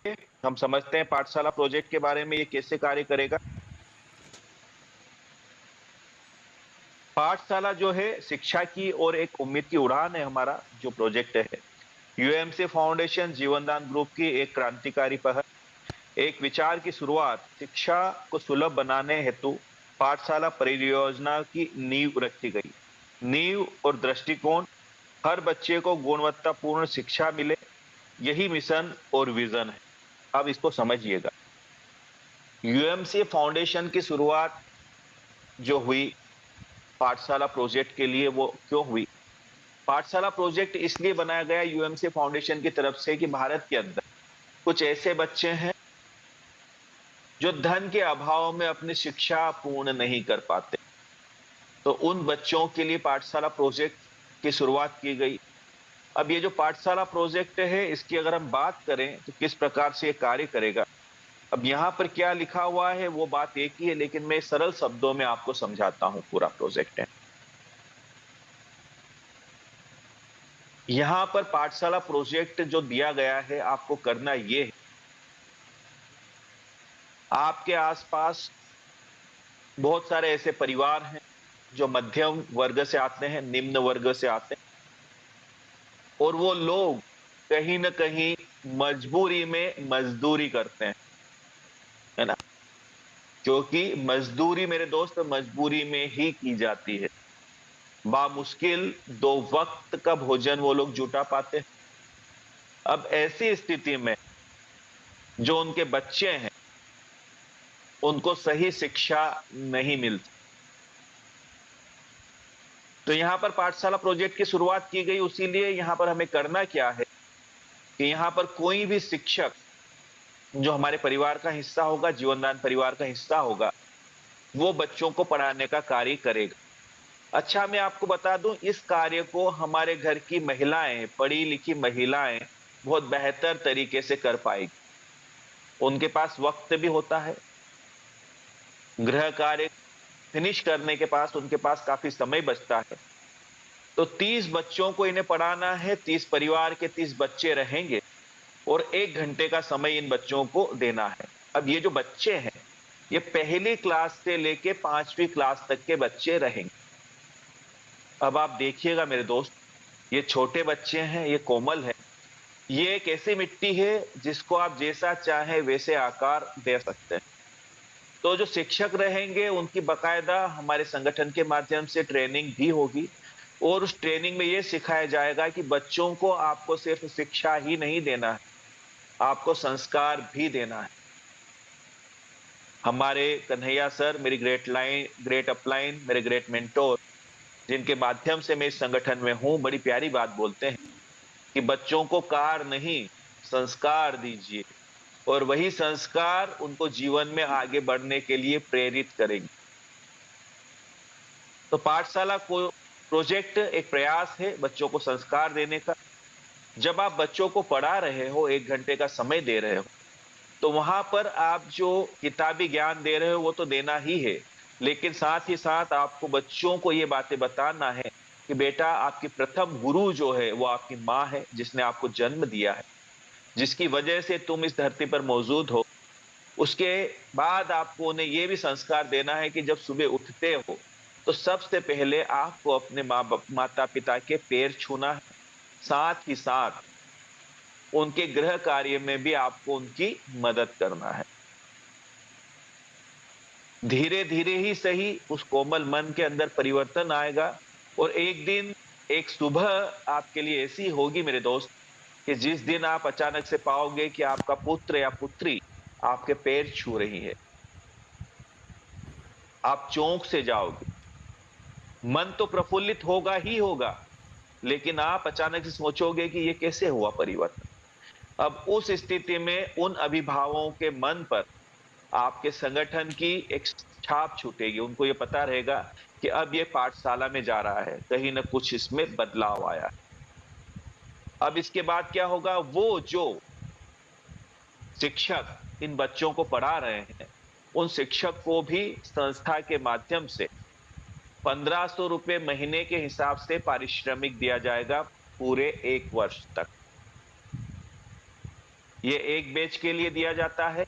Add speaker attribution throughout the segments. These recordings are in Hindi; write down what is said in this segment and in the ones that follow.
Speaker 1: हम समझते हैं पाठशाला प्रोजेक्ट के बारे में, ये कैसे कार्य करेगा। पाठशाला जो है शिक्षा की और एक उम्मीद की उड़ान है। हमारा जो प्रोजेक्ट है यूएमसी फाउंडेशन जीवनदान ग्रुप की एक क्रांतिकारी पहल, एक विचार की शुरुआत, शिक्षा को सुलभ बनाने हेतु पाठशाला परियोजना की नींव रखी गई। नींव और दृष्टिकोण, हर बच्चे को गुणवत्तापूर्ण शिक्षा मिले, यही मिशन और विजन है। अब इसको समझिएगा। यूएमसी फाउंडेशन की शुरुआत जो हुई पाठशाला प्रोजेक्ट के लिए, वो क्यों हुई? पाठशाला प्रोजेक्ट इसलिए बनाया गया यूएमसी फाउंडेशन की तरफ से कि भारत के अंदर कुछ ऐसे बच्चे हैं जो धन के अभाव में अपनी शिक्षा पूर्ण नहीं कर पाते। तो उन बच्चों के लिए पाठशाला प्रोजेक्ट की शुरुआत की गई। अब ये जो पाठशाला प्रोजेक्ट है, इसकी अगर हम बात करें तो किस प्रकार से ये कार्य करेगा। अब यहाँ पर क्या लिखा हुआ है वो बात एक ही है, लेकिन मैं सरल शब्दों में आपको समझाता हूँ पूरा प्रोजेक्ट है। यहाँ पर पाठशाला प्रोजेक्ट जो दिया गया है, आपको करना ये है, आपके आसपास बहुत सारे ऐसे परिवार हैं जो मध्यम वर्ग से आते हैं, निम्न वर्ग से आते हैं, और वो लोग कहीं ना कहीं मजबूरी में मजदूरी करते हैं, है ना? क्योंकि मजदूरी मेरे दोस्त मजबूरी में ही की जाती है। बामुश्किल दो वक्त का भोजन वो लोग जुटा पाते हैं। अब ऐसी स्थिति में जो उनके बच्चे हैं, उनको सही शिक्षा नहीं मिलती। तो यहाँ पर पाठशाला प्रोजेक्ट की शुरुआत की गई। उसीलिए यहाँ पर हमें करना क्या है कि यहाँ पर कोई भी शिक्षक जो हमारे परिवार का हिस्सा होगा, जीवनदान परिवार का हिस्सा होगा, वो बच्चों को पढ़ाने का कार्य करेगा। अच्छा, मैं आपको बता दूं, इस कार्य को हमारे घर की महिलाएं, पढ़ी लिखी महिलाएं बहुत बेहतर तरीके से कर पाएगी। उनके पास वक्त भी होता है, गृह कार्य फिनिश करने के पास उनके पास काफी समय बचता है। तो 30 बच्चों को इन्हें पढ़ाना है, 30 परिवार के 30 बच्चे रहेंगे और 1 घंटे का समय इन बच्चों को देना है। अब ये जो बच्चे हैं, ये पहली क्लास से लेके 5वीं क्लास तक के बच्चे रहेंगे। अब आप देखिएगा मेरे दोस्त, ये छोटे बच्चे हैं, ये कोमल है। ये एक ऐसी मिट्टी है जिसको आप जैसा चाहे वैसे आकार दे सकते हैं। तो जो शिक्षक रहेंगे उनकी बकायदा हमारे संगठन के माध्यम से ट्रेनिंग भी होगी, और उस ट्रेनिंग में ये सिखाया जाएगा कि बच्चों को आपको सिर्फ शिक्षा ही नहीं देना है, आपको संस्कार भी देना है। हमारे कन्हैया सर, मेरी ग्रेट अपलाइन, मेरे ग्रेट मेंटोर, जिनके माध्यम से मैं इस संगठन में हूं, बड़ी प्यारी बात बोलते हैं कि बच्चों को कार नहीं, संस्कार दीजिए, और वही संस्कार उनको जीवन में आगे बढ़ने के लिए प्रेरित करेंगे। तो पाठशाला को प्रोजेक्ट एक प्रयास है बच्चों को संस्कार देने का। जब आप बच्चों को पढ़ा रहे हो, 1 घंटे का समय दे रहे हो, तो वहां पर आप जो किताबी ज्ञान दे रहे हो वो तो देना ही है, लेकिन साथ ही साथ आपको बच्चों को ये बातें बताना है कि बेटा, आपकी प्रथम गुरु जो है वो आपकी माँ है, जिसने आपको जन्म दिया है, जिसकी वजह से तुम इस धरती पर मौजूद हो। उसके बाद आपको उन्हें ये भी संस्कार देना है कि जब सुबह उठते हो तो सबसे पहले आपको अपने माता पिता के पैर छूना है। साथ ही साथ उनके गृह कार्य में भी आपको उनकी मदद करना है। धीरे धीरे ही सही उस कोमल मन के अंदर परिवर्तन आएगा, और एक दिन, एक सुबह आपके लिए ऐसी होगी मेरे दोस्त, कि जिस दिन आप अचानक से पाओगे कि आपका पुत्र या पुत्री आपके पैर छू रही है, आप चौंक से जाओगे। मन तो प्रफुल्लित होगा ही होगा, लेकिन आप अचानक से सोचोगे कि ये कैसे हुआ परिवर्तन। अब उस स्थिति में उन अभिभावकों के मन पर आपके संगठन की एक छाप छूटेगी। उनको ये पता रहेगा कि अब ये पाठशाला में जा रहा है, कहीं ना कुछ इसमें बदलाव आया है। अब इसके बाद क्या होगा? वो जो शिक्षक इन बच्चों को पढ़ा रहे हैं, उन शिक्षक को भी संस्था के माध्यम से 1500 रुपये महीने के हिसाब से पारिश्रमिक दिया जाएगा पूरे 1 वर्ष तक। ये एक बैच के लिए दिया जाता है।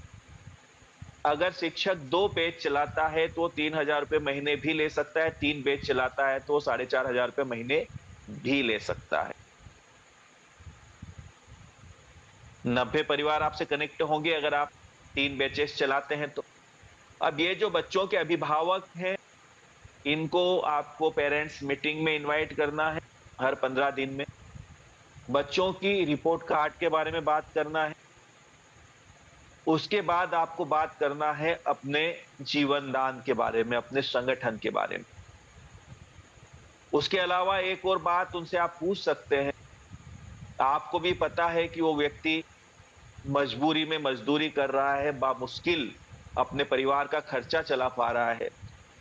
Speaker 1: अगर शिक्षक 2 बैच चलाता है तो 3,000 रुपए महीने भी ले सकता है, 3 बैच चलाता है तो 4,500 रुपए महीने भी ले सकता है। 90 परिवार आपसे कनेक्ट होंगे अगर आप 3 बैचेस चलाते हैं तो। अब ये जो बच्चों के अभिभावक हैं, इनको आपको पेरेंट्स मीटिंग में इनवाइट करना है हर 15 दिन में। बच्चों की रिपोर्ट कार्ड के बारे में बात करना है। उसके बाद आपको बात करना है अपने जीवन दान के बारे में, अपने संगठन के बारे में। उसके अलावा एक और बात उनसे आप पूछ सकते हैं, आपको भी पता है कि वो व्यक्ति मजबूरी में मजदूरी कर रहा है, बामुश्किल अपने परिवार का खर्चा चला पा रहा है।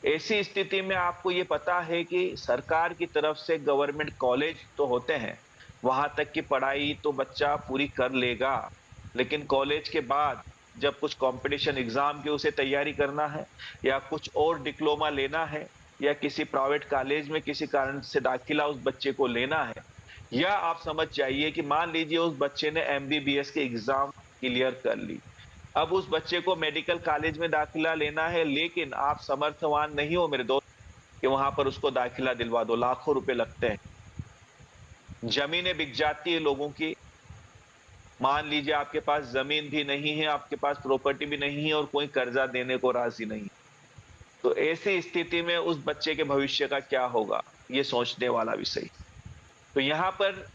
Speaker 1: ऐसी स्थिति में आपको ये पता है कि सरकार की तरफ से गवर्नमेंट कॉलेज तो होते हैं, वहां तक की पढ़ाई तो बच्चा पूरी कर लेगा। लेकिन कॉलेज के बाद जब कुछ कंपटीशन एग्जाम की उसे तैयारी करना है या कुछ और डिप्लोमा लेना है या किसी प्राइवेट कॉलेज में किसी कारण से दाखिला उस बच्चे को लेना है, या आप समझ जाइए कि मान लीजिए उस बच्चे ने एमबीबीएस के एग्जाम क्लियर कर ली। अब उस बच्चे को मेडिकल कॉलेज में दाखिला लेना है, लेकिन आप समर्थवान नहीं हो मेरे दोस्त कि वहां पर उसको दाखिला दिलवा दो, लाखों रुपए लगते हैं। जमीनें बिक जाती है लोगों की। मान लीजिए आपके पास जमीन भी नहीं है, आपके पास प्रॉपर्टी भी नहीं है और कोई कर्जा देने को राजी नहीं। तो ऐसी स्थिति में उस बच्चे के भविष्य का क्या होगा, ये सोचने वाला विषय। तो यहाँ पर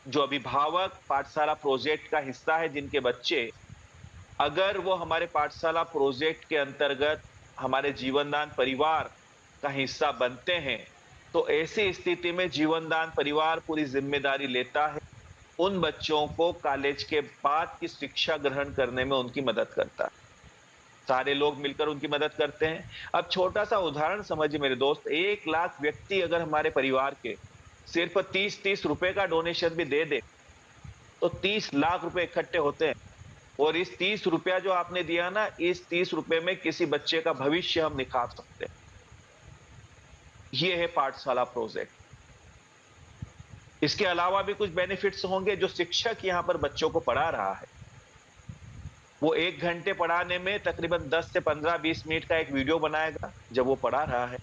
Speaker 1: जो अभिभावक पाठशाला प्रोजेक्ट का हिस्सा है, जिनके बच्चे अगर वो हमारे पाठशाला प्रोजेक्ट के अंतर्गत हमारे जीवनदान परिवार का हिस्सा बनते हैं, तो ऐसी स्थिति में जीवनदान परिवार पूरी जिम्मेदारी लेता है। उन बच्चों को कॉलेज के बाद की शिक्षा ग्रहण करने में उनकी मदद करता है। सारे लोग मिलकर उनकी मदद करते हैं। अब छोटा सा उदाहरण समझिए मेरे दोस्त, 1 लाख व्यक्ति अगर हमारे परिवार के सिर्फ 30-30 रुपए का डोनेशन भी दे दे, तो 30 लाख रुपए इकट्ठे होते हैं। और इस 30 रुपया जो आपने दिया ना, इस 30 रुपए में किसी बच्चे का भविष्य हम निखार सकते हैं। ये है पाठशाला प्रोजेक्ट। इसके अलावा भी कुछ बेनिफिट्स होंगे। जो शिक्षक यहां पर बच्चों को पढ़ा रहा है, वो 1 घंटे पढ़ाने में तकरीबन 10 से 15-20 मिनट का एक वीडियो बनाएगा जब वो पढ़ा रहा है,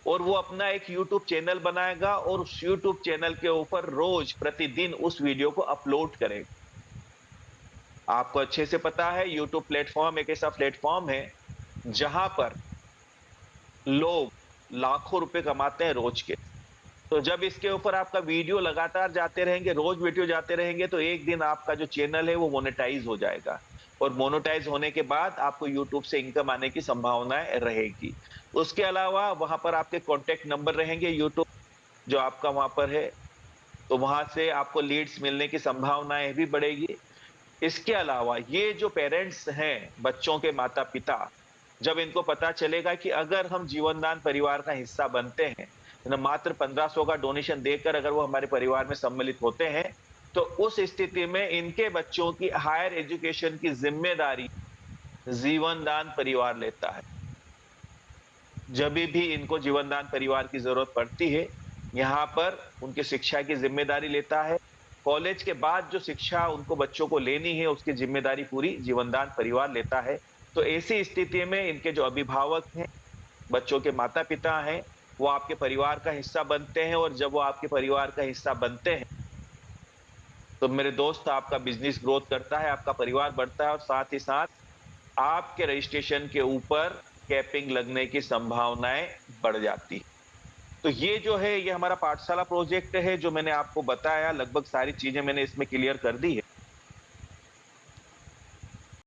Speaker 1: और वो अपना एक यूट्यूब चैनल बनाएगा और उस यूट्यूब चैनल के ऊपर रोज प्रतिदिन उस वीडियो को अपलोड करेगा। आपको अच्छे से पता है यूट्यूब प्लेटफॉर्म एक ऐसा प्लेटफॉर्म है जहां पर लोग लाखों रुपए कमाते हैं रोज के। तो जब इसके ऊपर आपका वीडियो लगातार जाते रहेंगे, रोज वीडियो जाते रहेंगे, तो एक दिन आपका जो चैनल है वो मोनेटाइज हो जाएगा। और मोनेटाइज होने के बाद आपको यूट्यूब से इनकम आने की संभावनाएं रहेगी। उसके अलावा वहां पर आपके कॉन्टेक्ट नंबर रहेंगे यूट्यूब जो आपका वहां पर है, तो वहां से आपको लीड्स मिलने की संभावनाएं भी बढ़ेगी। इसके अलावा ये जो पेरेंट्स हैं, बच्चों के माता-पिता, जब इनको पता चलेगा कि अगर हम जीवनदान परिवार का हिस्सा बनते हैं, न मात्र 1500 का डोनेशन देकर अगर वो हमारे परिवार में सम्मिलित होते हैं, तो उस स्थिति में इनके बच्चों की हायर एजुकेशन की जिम्मेदारी जीवनदान परिवार लेता है। जभी भी इनको जीवनदान परिवार की जरूरत पड़ती है, यहाँ पर उनकी शिक्षा की जिम्मेदारी लेता है। कॉलेज के बाद जो शिक्षा उनको बच्चों को लेनी है, उसकी जिम्मेदारी पूरी जीवनदान परिवार लेता है। तो ऐसी स्थिति में इनके जो अभिभावक हैं, बच्चों के माता-पिता हैं, वो आपके परिवार का हिस्सा बनते हैं, और जब वो आपके परिवार का हिस्सा बनते हैं, तो मेरे दोस्त आपका बिज़नेस ग्रोथ करता है, आपका परिवार बढ़ता है और साथ ही साथ आपके रजिस्ट्रेशन के ऊपर कैपिंग लगने की संभावनाएँ बढ़ जाती हैं। तो ये जो है, ये हमारा पाठशाला प्रोजेक्ट है जो मैंने आपको बताया, लगभग सारी चीज़ें मैंने इसमें क्लियर कर दी है।